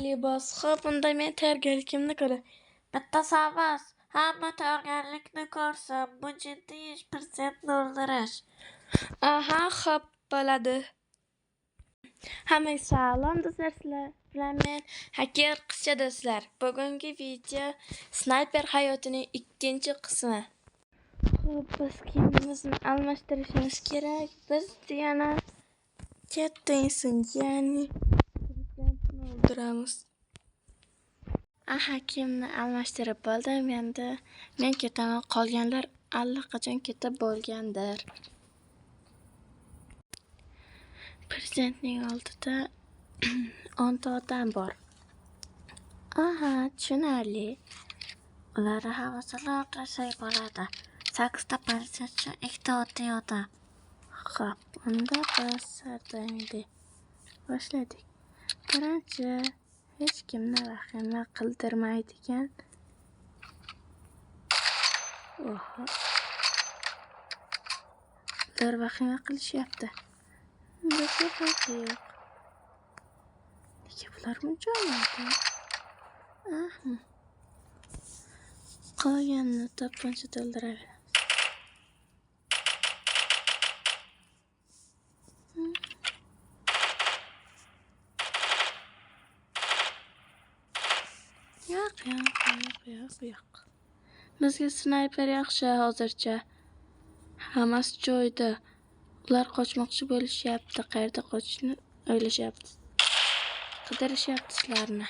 Libos. Xo'p, unda men tayyorgarlikimni ko'ray. Bitta savol. Hamma tayyorgarlikni ko'rsin. Bu jiddiy ish, prezidentni o'ldirish. Aha, xo'p bo'ladi. Hammaga salom do'stlar, sizlar bilan men Hacker qizcha do'stlar. Bugungi video snayper hayotining 2-qismi. Xo'p, biz kiyimimizni almashtirishimiz kerak. Biz yana katta inson, ya'ni prezidentni o'ldiramiz. Aha, kiyimni almashtirib bo'ldim. Endi men ketaman. Qolganlar allaqachon ketib bo'lgandir. Prezidentning oldida 10 ta odam bor. Aha, tushunarli. Ularni hammasini o'ldirsak bo'ladi. 8 ta politsiyachi, 2 ta oddiy odam. Xo'p, unda biz sardaydi. Boshladik. Birinchi, hech kimni vahima qildirmaydigan. Oho. Ular vahima qilishyapti. Bizga farqi yo'q. Nega bular buncha olmaydi? Aha. Qolganini topgancha o'ldiraveramiz. Yo'q. Bizga snayper yaxshi hozircha. Hammasi joyida. Ular qochmoqchi bo'lishyapti. Qayerda qochishni o'ylashyapti. Qidirishyapti sizlarni.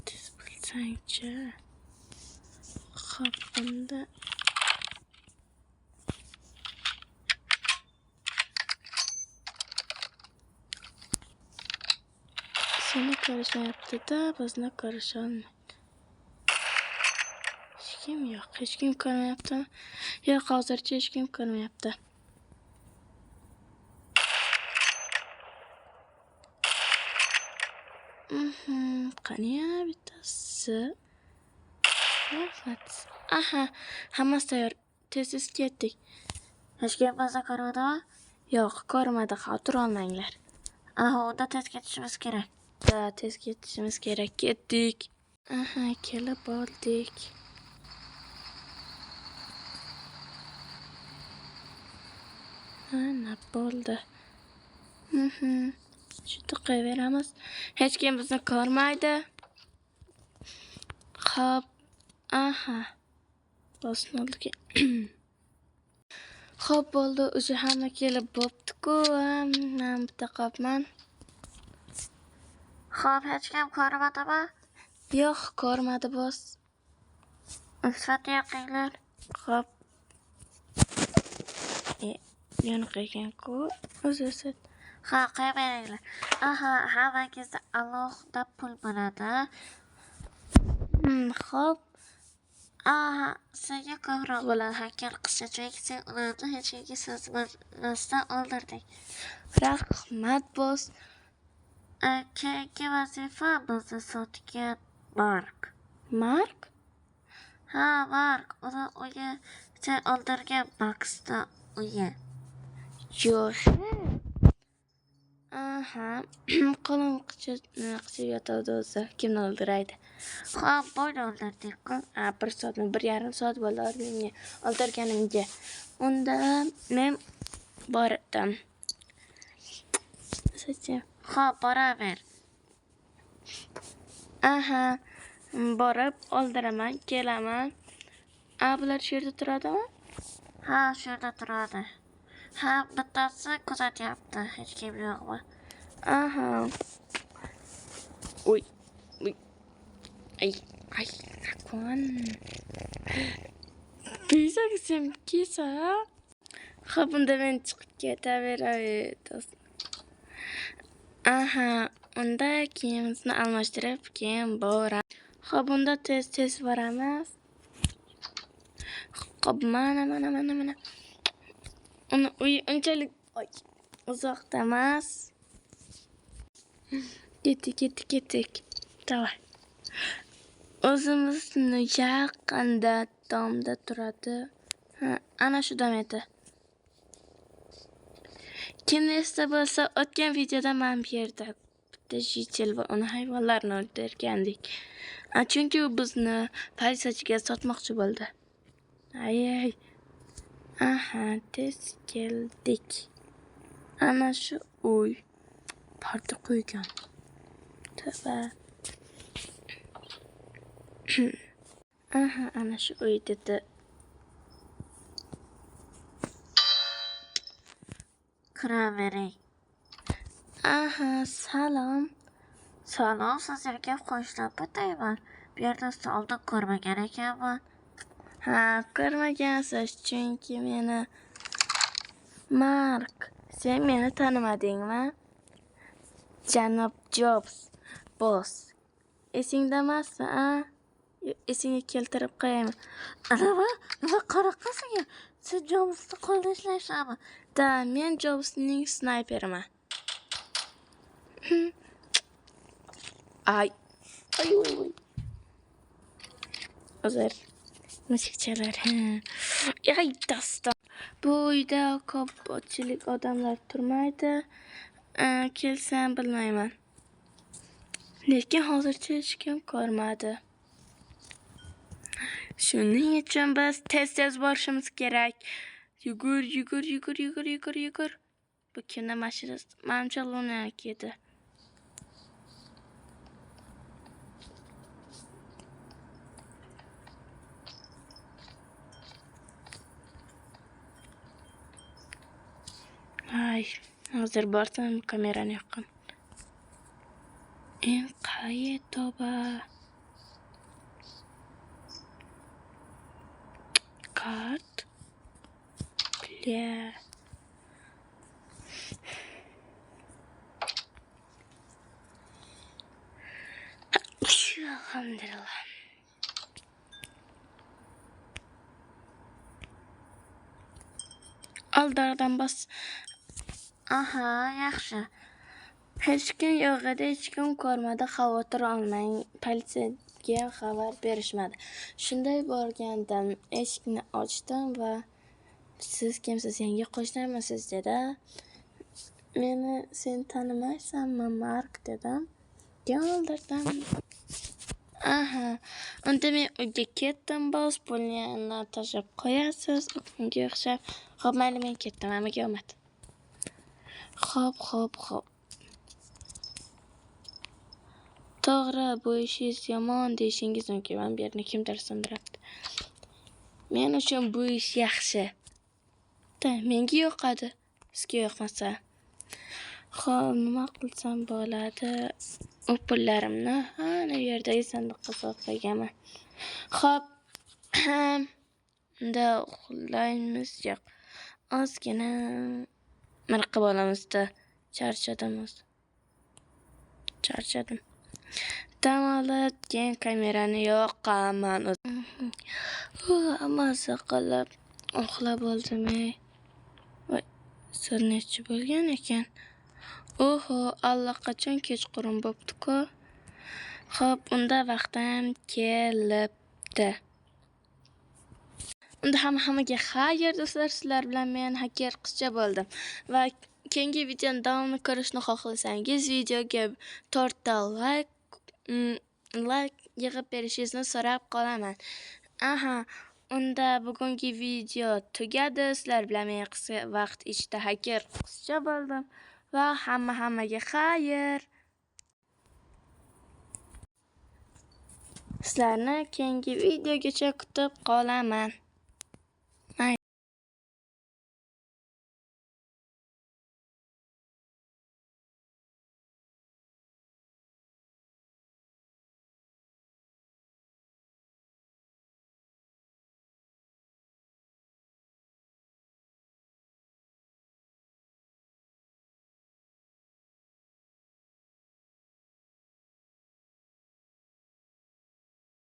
Tez bilsangchi. Xo'p, unda seni ko'rishmayapti-da, bizni ko'risholmaydi. Hech kim yo'q. Hech kim ko'rmayapti. Yo'q, hozircha hech kim ko'rmayapti. Qani yana bittasi. Rahmat. Aha, hammasi tayyor. Tez ketdik. Hech kim bizni ko'rmadimi? Yo'q, ko'rmadi. Xavotir olmanglar. Aha, unda tez ketishimiz kerak. Tez ketishimiz kerak. Ketdik. Aha, kelib oldik. Ana bo'ldi. Shunday qo'yaveramiz. Hech kim bizni ko'rmaydi. Xo'p. Aha. Bosnoldi. Xo'p bo'ldi. O'sha hamma kelib bo'pti-ku. Men bitta qopman. Xo'p, hech kim ko'rmadimi? Yo'q, ko'rmadi boss. Usrat yo'qinglar. Xo'p. Yoniq ekan-ku. O'zi. Ha, qo'yaveringlar. Aha, hammangizda alohida pul bo'ladi. Xo'p. Aha, senga ko'proq bo'ladi. Hacker qizcha, chunki sen ularni hech kimga sezmasdan o'ldirding. Rahmat, boss. Keyingi vazifa bizni sotgan Mark. Mark? Ha, Mark. Uni uyi sen o'ldirgan Maxda uyi. Yo'q. Aha. Qo'lim qichib yotadi o'zi. Kimni o'ldiraydi? Ha, bo'yni o'ldirdik-ku. 1.5 soat bo'ldi menga o'ldirganimga. Unda men bordim. Ha, boraver. Aha. Borib o'ldiraman, kelaman. Bular shu yerda turadimi? Ha, shu yerda turadi. Ha, bittasi kuzatyapti. Hech kim yo'qmi? Aha. Uy. Ay, qon. Bizagsam kesa. Xo'p, unda men chiqib ketaveray, do'st. Aha, unda kiyimimizni almashtirib, keyin boramiz. Xo'p, unda tez boramiz. Xo'p, mana. Uni uyi unchalik uzoqda emas. Ketdik. Davay. O'zimizni yaqinda tomda turadi. Ana shu dom edi. Kimni esda bo'lsa, o'tgan videoda men bu yerda bitta jichil va uni hayvonlarni o'ldirgandik. Chunki u bizni politsiyachiga sotmoqchi bo'ldi. Ay. Aha, tez keldik. Ana shu uy. Parti qo'ygan. Tavba. Aha, ana shu uy dedi. Kiravering. Aha, salom. Salom, sizlarga qo'shilib o'tayman. Bu yerda solda ko'rmagan ekanman. Ha, ko'rmagansiz, chunki meni Mark, sen meni tanimadingmi? Janob Jobs, boss. Esingdamasmi, a? Esingga keltirib qo'yaymi. Nima qaraqasiga? Sen Jobsni qo'lda ishlaysanmi? Da, men Jobsning snayperiman. Ay. O'zar. Mushukchalar. Ay, daston. Bu uyda ko'pchilik odamlar turmaydi. Kelsam bilmayman. Lekin hozircha hech kim ko'rmadi. Shuning uchun biz tez borishimiz kerak. Yugur. Bu kimning mashinasi? Menimcha Lunaniki edi. Ay, hozir borsam kamerani yoqqan. Qayerda? Kart. Clear. Alhamdulillah. Aldardan bas. Aha, yaxshi. Hech kim yo'q edi, hech kim ko'rmadi, xavotir olmang. Politsiyaga xabar berishmadi. Shunday borgandim, eshikni ochdim va siz kimsiz, yangi qo'shnimisiz dedi. Meni sen tanimaysanmi, Mark dedim. Yo'ldirdim. Aha, unda men uyga ketdim, boss pulni tashlab qo'yasiz, unga o'xshab. Xo'p, mayli, men ketdim, hammaga omad. Xo'p. To'g'ri, bu ishingiz yomon deyishingiz mumkin. Men bu yerni kimdir sindiribdi. Men uchun bu ish yaxshi. Menga yoqadi, sizga yoqmasa. Xo'p, nima qilsam bo'ladi? U pullarimni ana bu yerdagi sandiqqa solib qo'yganman. Xo'p. Unda uxlaymiz yo'q. Ozgina mirqib olamizda. Charchadim. Dam olib, keyin kamerani yoqaman. Hammasi qilib uxlab oldim. Voy, soat necha bo'lgan ekan? Oho, allaqachon kechqurun bo'pti-ku. Xo'p, unda vaqtim kelibdi. Unda hammaga xayr do'stlar, sizlar bilan men hacker qizcha bo'ldim va keyingi videoni davomini ko'rishni xohlasangiz videoga 4 ta like yig'ib berishingizni so'rab qolaman. Aha, unda bugungi video tugadi. Sizlar bilan men qisqa vaqt ichida hacker qizcha bo'ldim va hammaga xayr. Sizlarni keyingi videogacha kutib qolaman.